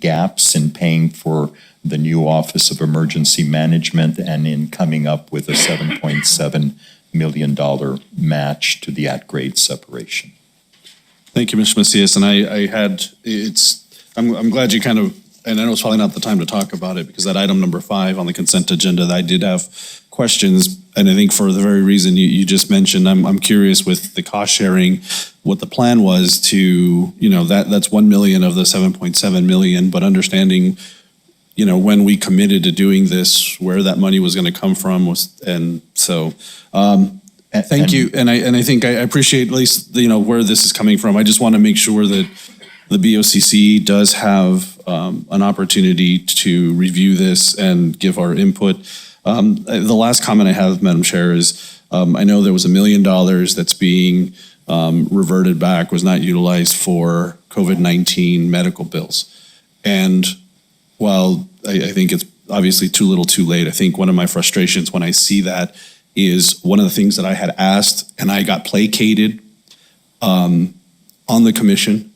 gaps in paying for the new Office of Emergency Management and in coming up with a $7.7 million match to the at-grade separation. Thank you, Mr. Macias. And I'm glad you kind of, and I know it's probably not the time to talk about it because that item number 5 on the consent agenda, I did have questions. And I think for the very reason you just mentioned, I'm curious with the cost sharing, what the plan was to, that's 1 million of the 7.7 million, but understanding, when we committed to doing this, where that money was going to come from thank you. And I think I appreciate at least, where this is coming from. I just want to make sure that the BOCC does have an opportunity to review this and give our input. The last comment I have, Madam Chair, is I know there was $1 million that's being reverted back, was not utilized for COVID-19 medical bills. And while I think it's obviously too little too late, I think one of my frustrations when I see that is one of the things that I had asked and I got placated on the commission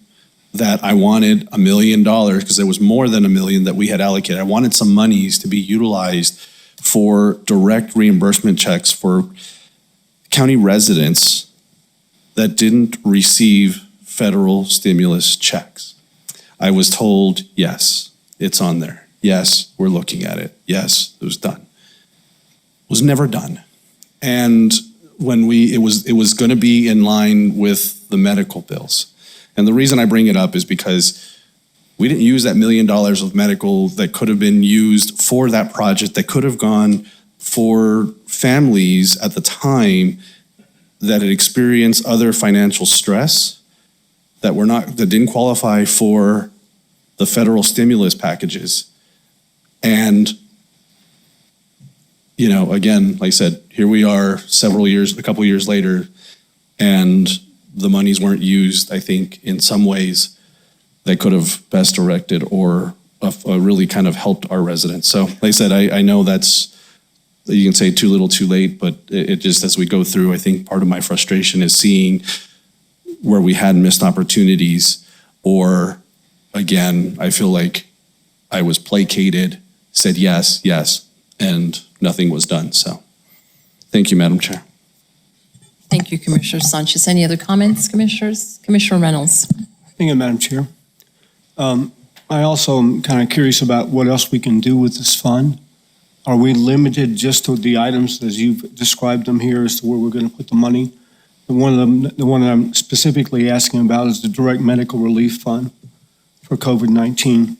that I wanted $1 million because there was more than $1 million that we had allocated. I wanted some monies to be utilized for direct reimbursement checks for county residents that didn't receive federal stimulus checks. I was told, yes, it's on there. Yes, we're looking at it. Yes, it was done. It was never done. And when it was going to be in line with the medical bills. And the reason I bring it up is because we didn't use that $1 million of medical that could have been used for that project, that could have gone for families at the time that had experienced other financial stress that didn't qualify for the federal stimulus packages. And again, like I said, here we are a couple years later, and the monies weren't used, I think, in some ways that could have best directed or really kind of helped our residents. So like I said, I know you can say too little too late, but it just, as we go through, I think part of my frustration is seeing where we had missed opportunities, or again, I feel like I was placated, said yes, and nothing was done. So thank you, Madam Chair. Thank you, Commissioner Sanchez. Any other comments, Commissioners? Commissioner Reynolds. Thank you, Madam Chair. I also am kind of curious about what else we can do with this fund. Are we limited just to the items as you've described them here as to where we're going to put the money? The one that I'm specifically asking about is the Direct Medical Relief Fund for COVID-19.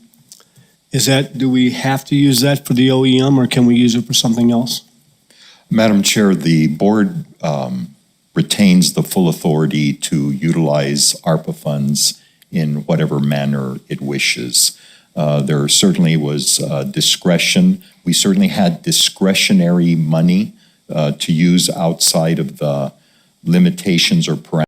Do we have to use that for the OEM, or can we use it for something else? Madam Chair, the board retains the full authority to utilize ARPA funds in whatever manner it wishes. There certainly was discretion. We certainly had discretionary money to use outside of the limitations or parameters